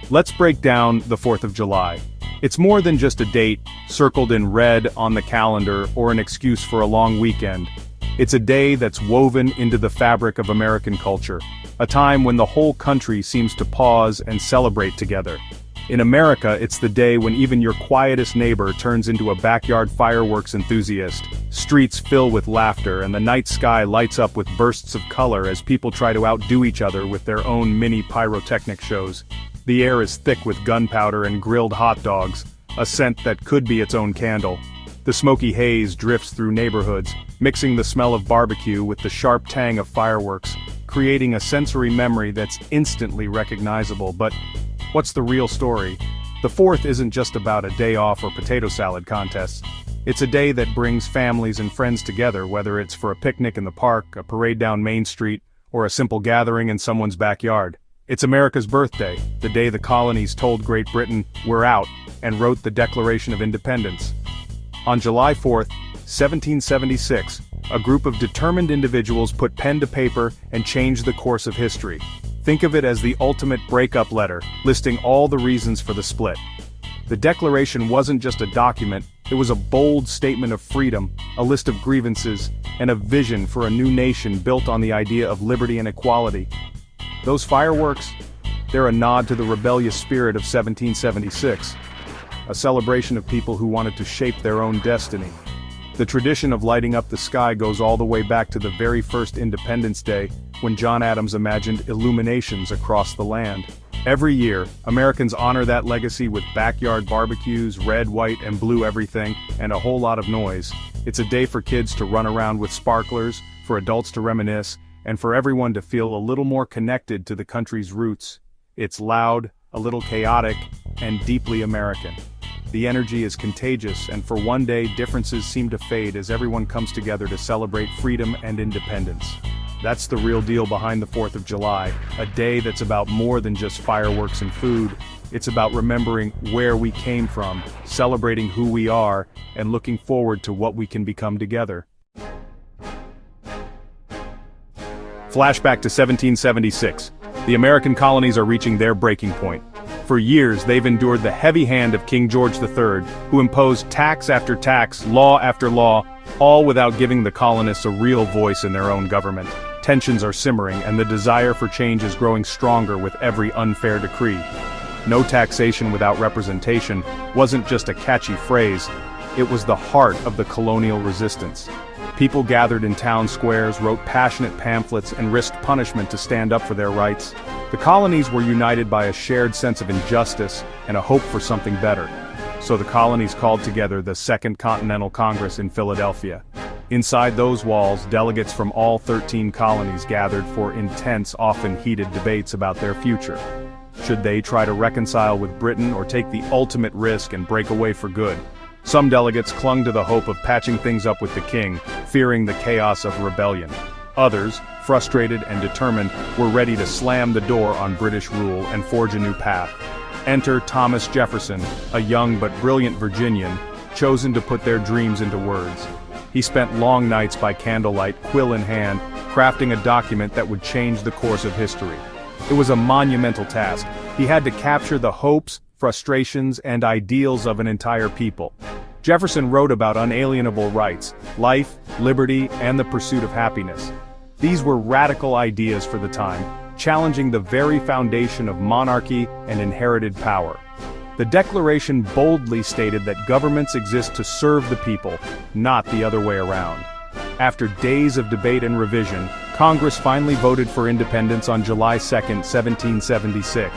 Let's break down the 4th of July. It's more than just a date, circled in red on the calendar, or an excuse for a long weekend. It's a day that's woven into the fabric of American culture, a time when the whole country seems to pause and celebrate together. In America, it's the day when even your quietest neighbor turns into a backyard fireworks enthusiast, streets fill with laughter, and the night sky lights up with bursts of color as people try to outdo each other with their own mini pyrotechnic shows. The air is thick with gunpowder and grilled hot dogs, a scent that could be its own candle. The smoky haze drifts through neighborhoods, mixing the smell of barbecue with the sharp tang of fireworks, creating a sensory memory that's instantly recognizable. But what's the real story? The 4th isn't just about a day off or potato salad contests. It's a day that brings families and friends together, whether it's for a picnic in the park, a parade down Main Street, or a simple gathering in someone's backyard. It's America's birthday, the day the colonies told Great Britain, "We're out," and wrote the Declaration of Independence. On July 4th, 1776, a group of determined individuals put pen to paper and changed the course of history. Think of it as the ultimate breakup letter, listing all the reasons for the split. The Declaration wasn't just a document, it was a bold statement of freedom, a list of grievances, and a vision for a new nation built on the idea of liberty and equality. Those fireworks? They're a nod to the rebellious spirit of 1776, a celebration of people who wanted to shape their own destiny. The tradition of lighting up the sky goes all the way back to the very first Independence Day, when John Adams imagined illuminations across the land. Every year, Americans honor that legacy with backyard barbecues, red, white, and blue everything, and a whole lot of noise. It's a day for kids to run around with sparklers, for adults to reminisce, and for everyone to feel a little more connected to the country's roots. It's loud, a little chaotic, and deeply American. The energy is contagious, and for one day differences seem to fade as everyone comes together to celebrate freedom and independence. That's the real deal behind the 4th of July, a day that's about more than just fireworks and food. It's about remembering where we came from, celebrating who we are, and looking forward to what we can become together. Flashback to 1776. The American colonies are reaching their breaking point. For years, they've endured the heavy hand of King George III, who imposed tax after tax, law after law, all without giving the colonists a real voice in their own government. Tensions are simmering, and the desire for change is growing stronger with every unfair decree. No taxation without representation wasn't just a catchy phrase, it was the heart of the colonial resistance. People gathered in town squares, wrote passionate pamphlets, and risked punishment to stand up for their rights. The colonies were united by a shared sense of injustice and a hope for something better. So the colonies called together the Second Continental Congress in Philadelphia. Inside those walls, delegates from all 13 colonies gathered for intense, often heated debates about their future. Should they try to reconcile with Britain or take the ultimate risk and break away for good? Some delegates clung to the hope of patching things up with the king, fearing the chaos of rebellion. Others, frustrated and determined, were ready to slam the door on British rule and forge a new path. Enter Thomas Jefferson, a young but brilliant Virginian, chosen to put their dreams into words. He spent long nights by candlelight, quill in hand, crafting a document that would change the course of history. It was a monumental task. He had to capture the hopes, frustrations, and ideals of an entire people. Jefferson wrote about unalienable rights, life, liberty, and the pursuit of happiness. These were radical ideas for the time, challenging the very foundation of monarchy and inherited power. The Declaration boldly stated that governments exist to serve the people, not the other way around. After days of debate and revision, Congress finally voted for independence on July 2, 1776.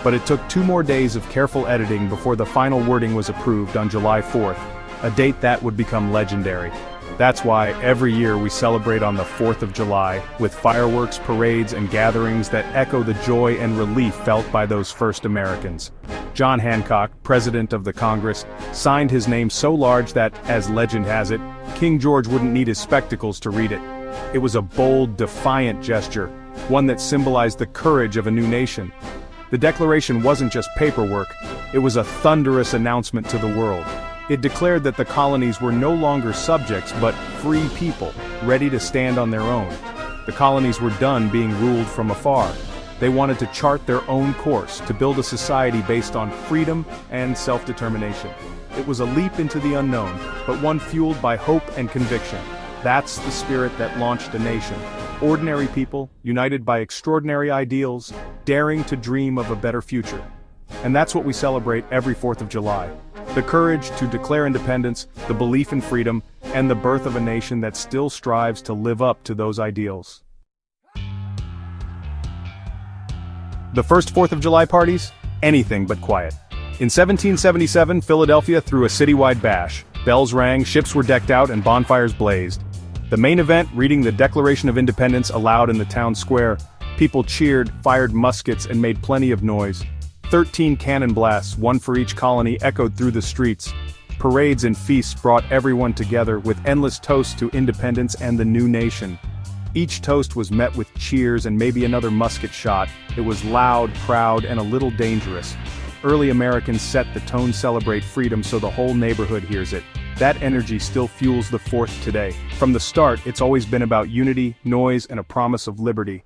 But it took 2 more days of careful editing before the final wording was approved on July 4th, a date that would become legendary. That's why every year we celebrate on the 4th of July, with fireworks, parades, and gatherings that echo the joy and relief felt by those first Americans. John Hancock, President of the Congress, signed his name so large that, as legend has it, King George wouldn't need his spectacles to read it. It was a bold, defiant gesture, one that symbolized the courage of a new nation. The Declaration wasn't just paperwork, it was a thunderous announcement to the world. It declared that the colonies were no longer subjects but free people, ready to stand on their own. The colonies were done being ruled from afar. They wanted to chart their own course, to build a society based on freedom and self-determination. It was a leap into the unknown, but one fueled by hope and conviction. That's the spirit that launched a nation. Ordinary people, united by extraordinary ideals, daring to dream of a better future. And that's what we celebrate every 4th of July. The courage to declare independence, the belief in freedom, and the birth of a nation that still strives to live up to those ideals. The first 4th of July parties? Anything but quiet. In 1777, Philadelphia threw a citywide bash. Bells rang, ships were decked out, and bonfires blazed. The main event, reading the Declaration of Independence aloud in the town square. People cheered, fired muskets, and made plenty of noise. 13 cannon blasts, one for each colony, echoed through the streets. Parades and feasts brought everyone together, with endless toasts to independence and the new nation. Each toast was met with cheers and maybe another musket shot. It was loud, proud, and a little dangerous. Early Americans set the tone, celebrate freedom, so the whole neighborhood hears it. That energy still fuels the 4th today. From the start, it's always been about unity, noise, and a promise of liberty.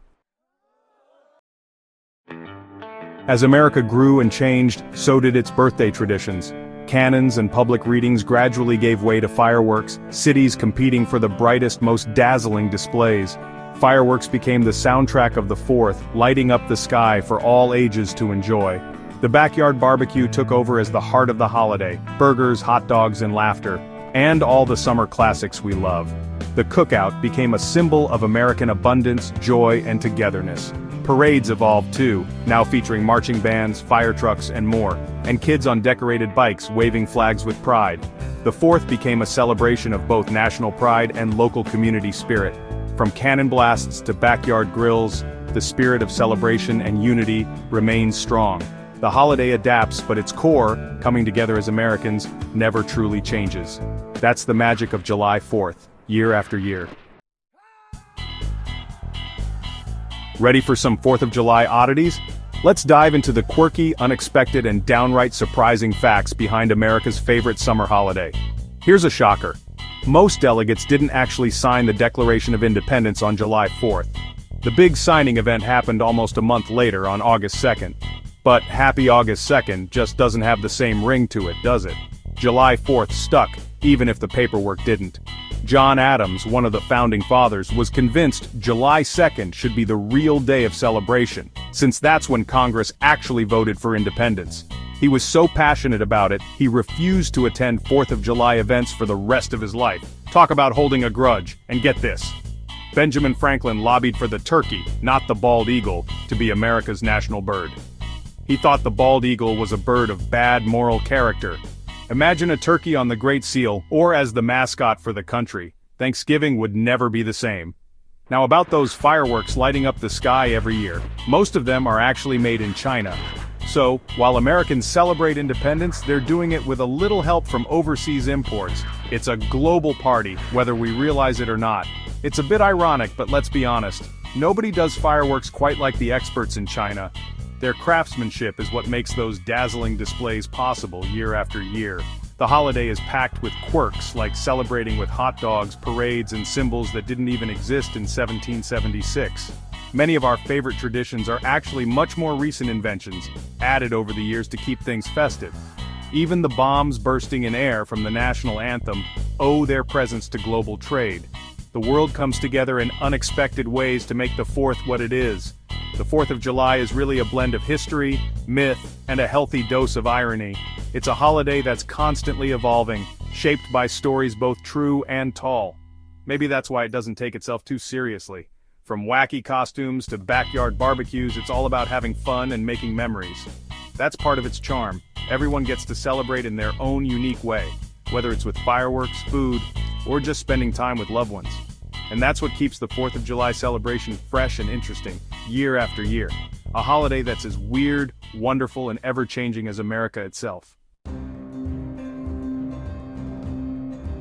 As America grew and changed, so did its birthday traditions. Cannons and public readings gradually gave way to fireworks, cities competing for the brightest, most dazzling displays. Fireworks became the soundtrack of the 4th, lighting up the sky for all ages to enjoy. The backyard barbecue took over as the heart of the holiday, burgers, hot dogs, and laughter, and all the summer classics we love. The cookout became a symbol of American abundance, joy, and togetherness. Parades evolved too, now featuring marching bands, fire trucks, and more, and kids on decorated bikes waving flags with pride. The 4th became a celebration of both national pride and local community spirit. From cannon blasts to backyard grills, the spirit of celebration and unity remains strong. The holiday adapts, but its core, coming together as Americans, never truly changes. That's the magic of July 4th, year after year. Ready for some 4th of July oddities? Let's dive into the quirky, unexpected, and downright surprising facts behind America's favorite summer holiday. Here's a shocker. Most delegates didn't actually sign the Declaration of Independence on July 4th. The big signing event happened almost a month later on August 2nd. But happy August 2nd just doesn't have the same ring to it, does it? July 4th stuck, even if the paperwork didn't. John Adams, one of the founding fathers, was convinced July 2nd should be the real day of celebration, since that's when Congress actually voted for independence. He was so passionate about it, he refused to attend 4th of July events for the rest of his life. Talk about holding a grudge, and get this. Benjamin Franklin lobbied for the turkey, not the bald eagle, to be America's national bird. He thought the bald eagle was a bird of bad moral character. Imagine a turkey on the Great Seal, or as the mascot for the country. Thanksgiving would never be the same. Now about those fireworks lighting up the sky every year. Most of them are actually made in China. So, while Americans celebrate independence, they're doing it with a little help from overseas imports. It's a global party, whether we realize it or not. It's a bit ironic, but let's be honest. Nobody does fireworks quite like the experts in China. Their craftsmanship is what makes those dazzling displays possible year after year. The holiday is packed with quirks like celebrating with hot dogs, parades, and symbols that didn't even exist in 1776. Many of our favorite traditions are actually much more recent inventions, added over the years to keep things festive. Even the bombs bursting in air from the national anthem owe their presence to global trade. The world comes together in unexpected ways to make the 4th what it is. The 4th of July is really a blend of history, myth, and a healthy dose of irony. It's a holiday that's constantly evolving, shaped by stories both true and tall. Maybe that's why it doesn't take itself too seriously. From wacky costumes to backyard barbecues, it's all about having fun and making memories. That's part of its charm. Everyone gets to celebrate in their own unique way, whether it's with fireworks, food, or just spending time with loved ones. And that's what keeps the 4th of July celebration fresh and interesting, year after year. A holiday that's as weird, wonderful, and ever-changing as America itself.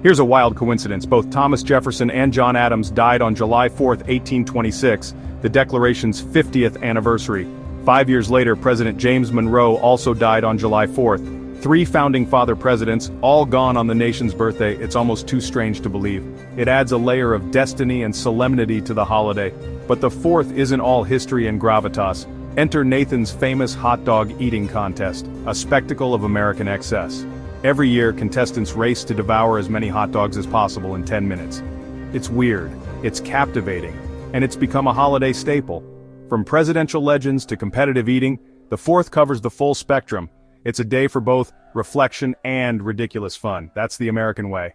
Here's a wild coincidence. Both Thomas Jefferson and John Adams died on July 4, 1826, the Declaration's 50th anniversary. 5 years later, President James Monroe also died on July 4th. 3 founding father presidents, all gone on the nation's birthday. It's almost too strange to believe. It adds a layer of destiny and solemnity to the holiday. But the 4th isn't all history and gravitas. Enter Nathan's famous hot dog eating contest, a spectacle of American excess. Every year, contestants race to devour as many hot dogs as possible in 10 minutes. It's weird, it's captivating, and it's become a holiday staple. From presidential legends to competitive eating, the 4th covers the full spectrum. It's a day for both reflection and ridiculous fun. That's the American way.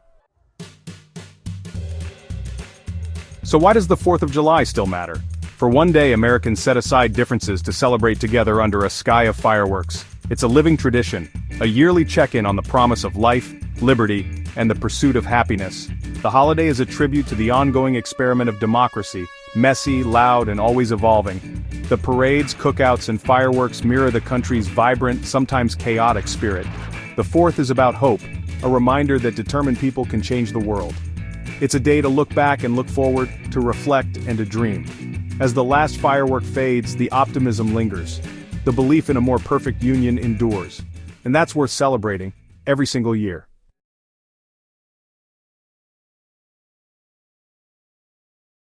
So why does the 4th of July still matter? For one day, Americans set aside differences to celebrate together under a sky of fireworks. It's a living tradition, a yearly check-in on the promise of life, liberty, and the pursuit of happiness. The holiday is a tribute to the ongoing experiment of democracy, messy, loud, and always evolving. The parades, cookouts, and fireworks mirror the country's vibrant, sometimes chaotic spirit. The 4th is about hope, a reminder that determined people can change the world. It's a day to look back and look forward, to reflect and to dream. As the last firework fades, the optimism lingers. The belief in a more perfect union endures. And that's worth celebrating, every single year.